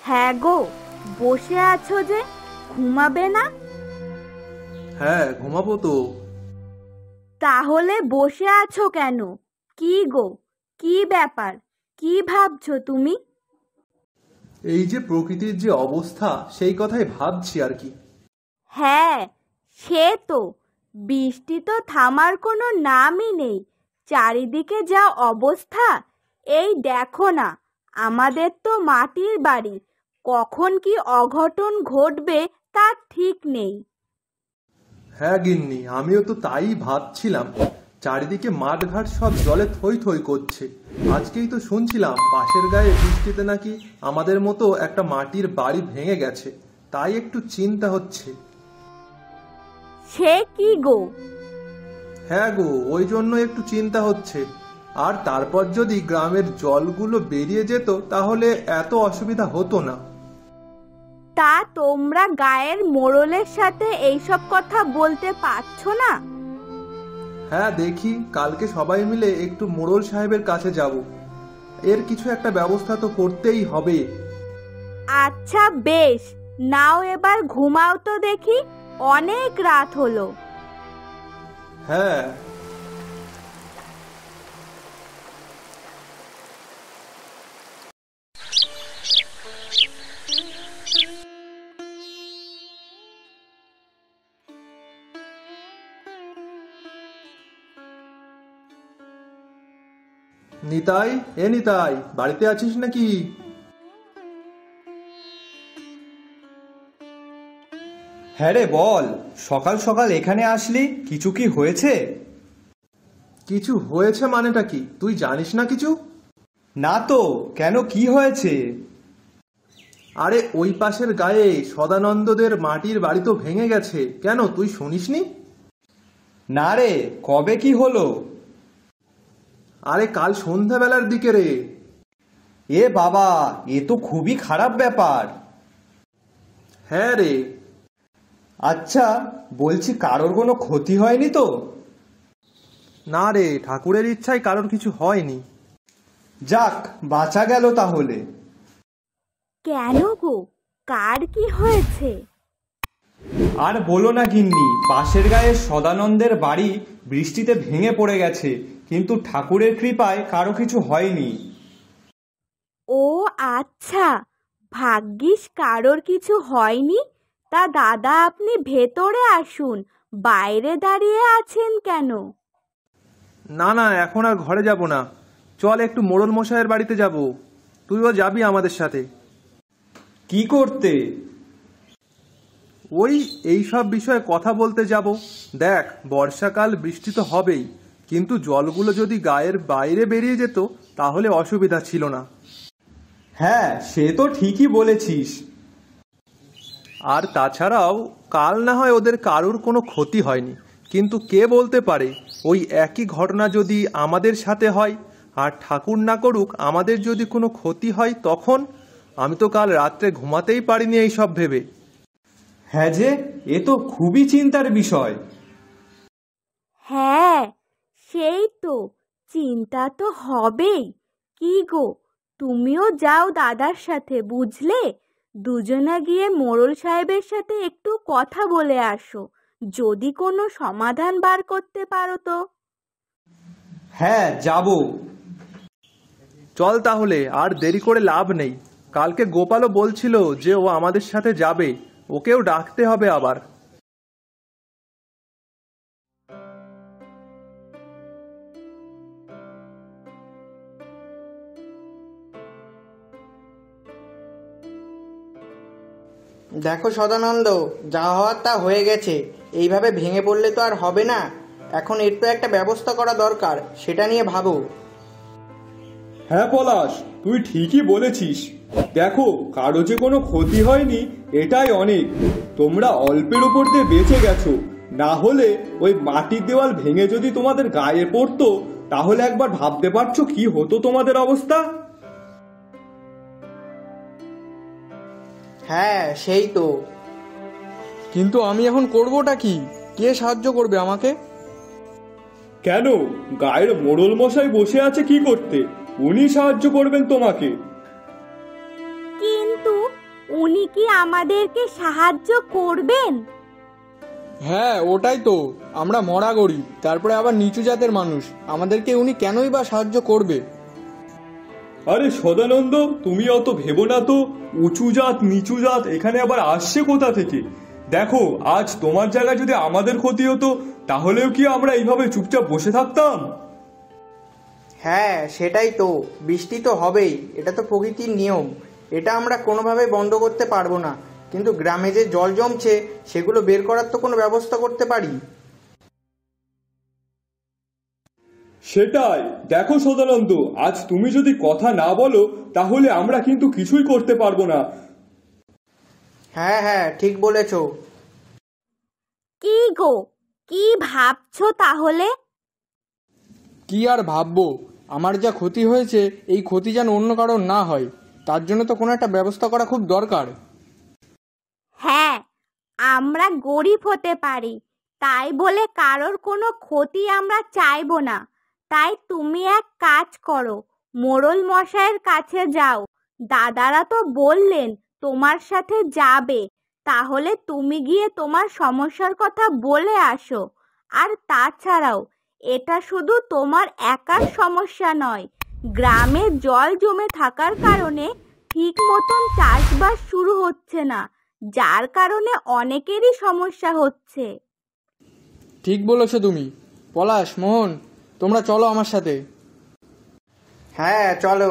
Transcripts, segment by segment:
হ্যাঁ গো, বসে আছো যে, ঘুমাবে না? হ্যাঁ, ঘুমাবো তো। তাহলে বসে আছো কেন? কি গো, কি ব্যাপার? কি ভাবছো তুমি? এই যে প্রকৃতির যে অবস্থা, সেই কথাই ভাবছি আর কি। হ্যাঁ, সে তো। বৃষ্টি তো থামার কোনো নামই নেই। চারিদিকে যা অবস্থা, এই দেখো না, আমাদের তো মাটির বাড়ি, কখন কি অঘটন ঘটবে তার ঠিক নেই। হ্যাঁ গিন্নি, আমিও তো তাই ভাবছিলাম। চারিদিকে মাঠঘাট সব জলে থই থই করছে। আজকেই তো শুনছিলাম পাশের গায়ে বৃষ্টিতে নাকি আমাদের মতো একটা মাটির বাড়ি ভেঙে গেছে। তাই একটু চিন্তা হচ্ছে। সে কি গো? হ্যাঁ গো, ওই জন্য একটু চিন্তা হচ্ছে। আর তারপর যদি গ্রামের জলগুলো বেরিয়ে যেত তাহলে এত অসুবিধা হতো না। তা তোমরা গায়ের মোড়লের সাথে এইসব কথা বলতে পারছো না? হ্যাঁ, দেখি কালকে সবাই মিলে একটু মোড়ল সাহেবের কাছে যাব। এর কিছু একটা ব্যবস্থা তো করতেই হবে। আচ্ছা বেশ, নাও এবার ঘুমাও তো দেখি, অনেক রাত হলো। হ্যাঁ। নিতাই, এ নিতাই, বাড়িতে আছিস নাকি? হ্যাঁ রে বল, সকাল সকাল এখানে আসলি, কিছু কি হয়েছে? কিছু হয়েছে মানেটা কি, তুই জানিস না কিছু? না তো, কেন, কি হয়েছে? আরে ওই পাশের গায়ে সদানন্দদের মাটির বাড়ি তো ভেঙে গেছে, কেন তুই শুনিসনি? না রে, কবে কি হলো? আরে কাল সন্ধ্যাবেলার দিকে রে। এ বাবা, এ তো খুবই খারাপ ব্যাপার। হ্যাঁ রে। আচ্ছা, বলছি কারোর কোনো ক্ষতি হয়নি তো? না রে, ঠাকুরের ইচ্ছায় কারোর কিছু হয়নি। যাক, বাঁচা গেল তাহলে। কেন গো, কার কি হয়েছে? আর বলো না গিন্নি, পাশের গায়ে সদানন্দের বাড়ি বৃষ্টিতে ভেঙে পড়ে গেছে, কিন্তু ঠাকুরের কৃপায় কারো কিছু হয়নি। ও আচ্ছা, ভাগ্যিস কারোর কিছু হয়নি। তা দাদা, আপনি ভেতরে আসুন, বাইরে দাঁড়িয়ে আছেন কেন? না না, এখন আর ঘরে যাব না। চল একটু মোড়ল মশাইয়ের বাড়িতে যাব। তুইও যাবি আমাদের সাথে। কি করতে? ওই এই সব বিষয়ে কথা বলতে যাব। দেখ, বর্ষাকাল, বৃষ্টি তো হবেই, কিন্তু জলগুলো যদি গায়ের বাইরে বেরিয়ে যেত তাহলে অসুবিধা ছিল না। হ্যাঁ, সে তো ঠিকই বলেছিস। আর তাছাড়াও কাল না হয় ওদের কারুর কোনো ক্ষতি হয়নি, কিন্তু কে বলতে পারে ওই একই ঘটনা যদি আমাদের সাথে হয়, আর ঠাকুর না করুক আমাদের যদি কোনো ক্ষতি হয় তখন? আমি তো কাল রাত্রে ঘুমাতেই পারিনি এই সব ভেবে। হ্যাঁ যে, এ তো খুবই চিন্তার বিষয়। হ্যাঁ, সেই তো, চিন্তা তো হবেই। কি গো, তুমিও যাও দাদার সাথে, বুঝলে? দুজনে গিয়ে মোড়ল সাহেবের সাথে একটু কথা বলে আসো, যদি কোনো সমাধান বার করতে পারো তো। হ্যাঁ, যাব। চল তাহলে, আর দেরি করে লাভ নেই। কালকে গোপালও বলছিল যে ও আমাদের সাথে যাবে, ওকেও ডাকতে হবে আবার। দেখো সদানন্দ, যা হওয়ার তা হয়ে গেছে। এইভাবে ভেঙে পড়লে তো আর হবে না। এখন এর তো একটা ব্যবস্থা করা দরকার, সেটা নিয়ে ভাবো। হ্যাঁ পলাশ, তুই ঠিকই বলেছিস। দেখো, কারো যে কোনো ক্ষতি হয়নি এটাই অনেক। তোমরা অল্পের উপর দিয়ে বেঁচে গেছো, না হলে ওই মাটির দেওয়াল ভেঙে যদি তোমাদের গায়ে পড়তো তাহলে একবার ভাবতে পারছো কি হতো তোমাদের অবস্থা? হ্যাঁ সেই তো। কিন্তু আমি এখন করবোটা কি? কে সাহায্য করবে আমাকে? কেন, গায়ের মোড়ল মশাই বসে আছে কি করতে, উনি সাহায্য করবেন তোমাকে। কিন্তু উনি কি আমাদেরকে সাহায্য করবেন? হ্যাঁ, ওটাই তো। আমরা মরা গরিব, তারপরে আবার নিচু জাতের মানুষ, আমাদেরকে উনি কেনই বা সাহায্য করবে? আরে সদানন্দ, তুমি অত ভেবো না তো। উঁচু জাত নিচু জাত এখানে আবার আসছে কোথা থেকে? দেখো, আজ তোমার জায়গায় যদি আমাদের ক্ষতি হতো তাহলেও কি আমরা এইভাবে চুপচাপ বসে থাকতাম? হ্যাঁ, সেটাই তো। বৃষ্টি তো হবেই, এটা তো প্রকৃতির নিয়ম। এটা আমরা কোনোভাবে বন্ধ করতে পারবো না, কিন্তু গ্রামে যে জল জমছে সেগুলো বের করার তো কোনো ব্যবস্থা করতে পারি। সেটাই। দেখো সদানন্দ, আজ তুমি যদি কথা না বলো তাহলে আমরা কিন্তু কিছুই করতে পারবো না। হ্যাঁ হ্যাঁ, ঠিক বলেছ। কি গো, কি ভাবছো তাহলে? কি আর ভাববো, আমার যা ক্ষতি হয়েছে এই ক্ষতি যেন অন্য কারোর না হয়, তার জন্য তো কোনো একটা ব্যবস্থা করা খুব দরকার। হ্যাঁ, আমরা গরিব হতে পারি, তাই বলে কারোর কোনো ক্ষতি আমরা চাইবো না। তাই তুমি এক কাজ করো, মোড়ল মশাইয়ের কাছে যাও। দাদারা তো বললেন তোমার সাথে যাবে, তাহলে তুমি গিয়ে তোমার সমস্যার কথা বলে আসো। আর তাছাড়াও এটা শুধু তোমার একার সমস্যা নয়, গ্রামে জল জমে থাকার কারণে ঠিক মতন চাষবাস শুরু হচ্ছে না, যার কারণে অনেকেরই সমস্যা হচ্ছে। ঠিক বলেছো তুমি। পলাশ, মোহন, তোমরা চলো আমার সাথে। হ্যাঁ চলো।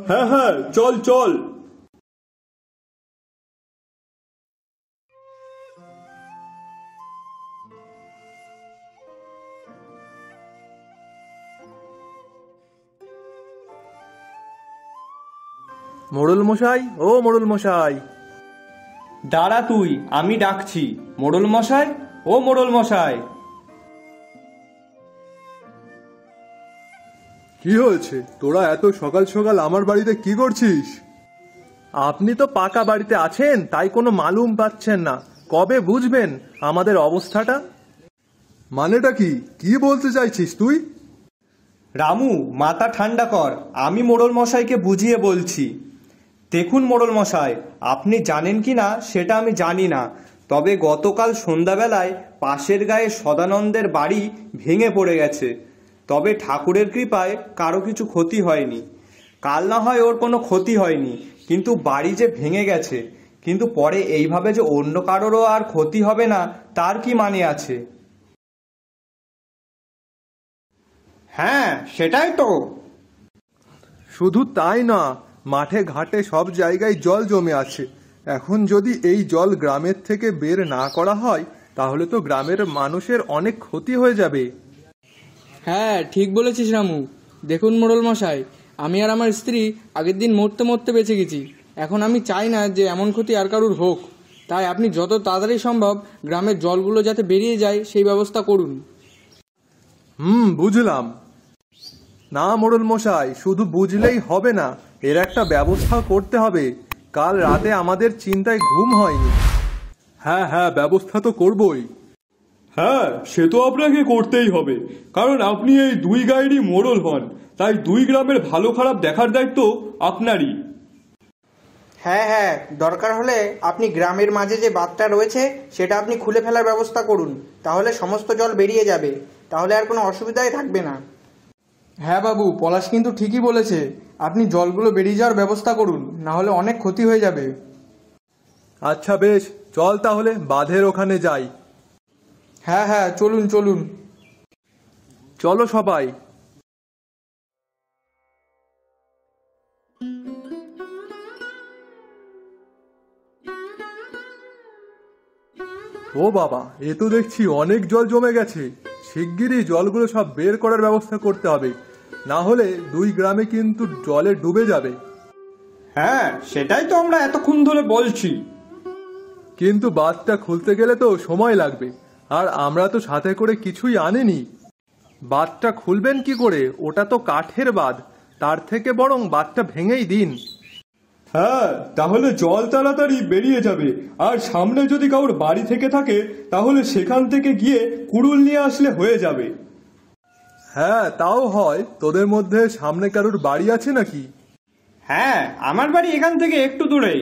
হ্যাঁ হ্যাঁ, চল চল। মোড়ল মশাই, ও মোড়ল মশাই। দাঁড়া তুই, আমি ডাকছি। মোড়ল মশাই, ও মোড়ল মশাই। কি হয়েছে? তোরা এত সকাল সকাল আমার বাড়িতে কি করছিস? আপনি তো পাকা বাড়িতে আছেন, তাই কোনো মালুম পাচ্ছেন না। কবে বুঝবেন আমাদের অবস্থাটা? মানেটা কি? কি বলতে চাইছিস তুই? রামু, মাথা ঠান্ডা কর, আমি মোড়ল মশাইকে বুঝিয়ে বলছি। দেখুন মোড়ল মশাই, আপনি জানেন কি না সেটা আমি জানি না, তবে গতকাল সন্ধ্যাবেলায় পাশের গায়ে সদানন্দের বাড়ি ভেঙে পড়ে গেছে। তবে ঠাকুরের কৃপায় কারো কিছু ক্ষতি হয়নি। কাল না হয় ওর কোনো ক্ষতি হয়নি, কিন্তু বাড়ি যে ভেঙে গেছে, কিন্তু পরে এইভাবে যে অন্য কারোরও আর ক্ষতি হবে না তার কি মানে আছে? হ্যাঁ, সেটাই তো। শুধু তাই না, মাঠে ঘাটে সব জায়গায় জল জমে আছে। এখন যদি এই জল গ্রামের থেকে বের না করা হয় তাহলে তো গ্রামের মানুষের অনেক ক্ষতি হয়ে যাবে। হ্যাঁ, ঠিক বলেছিস রামু। দেখুন মোড়ল মশাই, আমি আর আমার স্ত্রী আগের দিন মরতে মরতে বেঁচে গেছি। এখন আমি চাই না যে এমন ক্ষতি আর কারুর হোক, তাই আপনি যত তাড়াতাড়ি সম্ভব গ্রামের জলগুলো যাতে বেরিয়ে যায় সেই ব্যবস্থা করুন। বুঝলাম। না মোড়ল মশাই, শুধু বুঝলেই হবে না, এর একটা ব্যবস্থা করতে হবে। কাল রাতে আমাদের চিন্তায় ঘুম হয়নি। হ্যাঁ হ্যাঁ, ব্যবস্থা তো করবই। হ্যাঁ, সে তো আপনাকে করতেই হবে, কারণ আপনি এই দুই গায়েরই মোড়ল হন, তাই দুই গ্রামের ভালো খারাপ দেখার দায়িত্ব আপনারই। হ্যাঁ হ্যাঁ, দরকার হলে আপনি গ্রামের মাঝে যে বাঁধটা রয়েছে সেটা আপনি খুলে ফেলার ব্যবস্থা করুন, তাহলে সমস্ত জল বেরিয়ে যাবে, তাহলে আর কোনো অসুবিধাই থাকবে না। হ্যাঁ বাবু, পলাশ কিন্তু ঠিকই বলেছে, আপনি জলগুলো বেরিয়ে যাওয়ার ব্যবস্থা করুন, না হলে অনেক ক্ষতি হয়ে যাবে। আচ্ছা বেশ, চল তাহলে বাঁধের ওখানে যাই। হ্যাঁ হ্যাঁ, চলুন চলুন। চলো সবাই। ও বাবা, এ তো দেখছি অনেক জল জমে গেছে। শিগগিরই জলগুলো সব বের করার ব্যবস্থা করতে হবে, না হলে দুই গ্রামে কিন্তু জলে ডুবে যাবে। হ্যাঁ, সেটাই তো আমরা এতক্ষণ ধরে বলছি। কিন্তু বাঁধটা খুলতে গেলে তো সময় লাগবে, আর আমরা তো সাথে করে কিছুই আনিনি। বাঁধটা খুলবেন কি করে? ওটা তো কাঠের বাঁধ, তার থেকে বরং বাঁধটা ভেঙেই দিন। হ্যাঁ, তাহলে জল তাড়াতাড়ি বেরিয়ে যাবে। আর সামনে যদি কারোর বাড়ি থেকে থাকে তাহলে সেখান থেকে গিয়ে কুড়ুল নিয়ে আসলে হয়ে যাবে। হ্যাঁ, তাও হয়। তোদের মধ্যে সামনে কারোর বাড়ি আছে নাকি? হ্যাঁ, আমার বাড়ি এখান থেকে একটু দূরেই।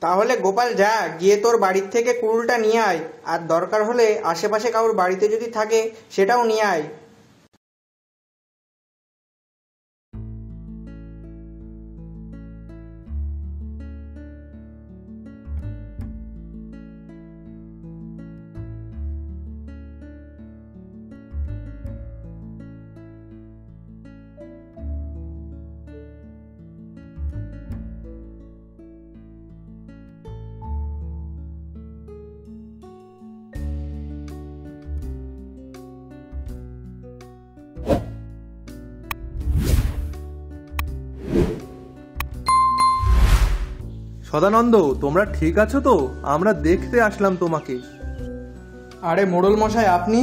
তাহলে গোপাল যা, গিয়ে তোর বাড়ির থেকে কুড়ুলটা নিয়ে আয়, আর দরকার হলে আশেপাশে কারোর বাড়িতে যদি থাকে সেটাও নিয়ে আয়। সদানন্দ, তোমরা ঠিক আছো তো? আমরা দেখতে আসলাম তোমাকে। আরে মোড়ল মশাই, আপনি?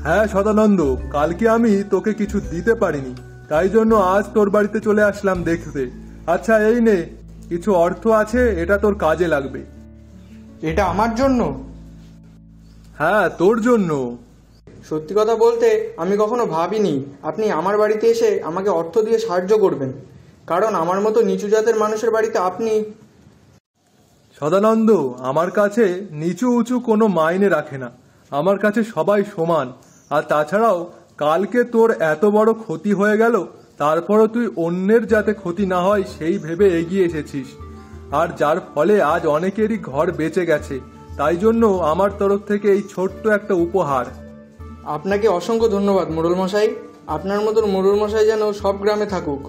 হ্যাঁ সদানন্দ, কালকে আমি তোকে কিছু দিতে পারিনি, তাই জন্য আজ তোর বাড়িতে চলে আসলাম দেখতে। আচ্ছা এই নে, কিছু অর্থ আছে, এটা তোর কাজে লাগবে। এটা আমার জন্য? হ্যাঁ তোর জন্য। সত্যি কথা বলতে আমি কখনো ভাবিনি আপনি আমার বাড়িতে এসে আমাকে অর্থ দিয়ে সাহায্য করবেন, কারণ আমার মতো নিচু জাতের মানুষের বাড়িতে আপনি। সদানন্দ, আমার কাছে নিচু উঁচু কোনো মাইনে রাখে না, আমার কাছে সবাই সমান। আর তাছাড়াও কালকে তোর এত বড় ক্ষতি হয়ে গেল, তারপরও তুই অন্যের যাতে ক্ষতি না হয় সেই ভেবে এগিয়ে এসেছিস, আর যার ফলে আজ অনেকেরই ঘর বেঁচে গেছে। তাই জন্য আমার তরফ থেকে এই ছোট্ট একটা উপহার। আপনাকে অসংখ্য ধন্যবাদ মোড়ল মশাই। আপনার মতন মোড়ল মশাই যেন সব গ্রামে থাকুক।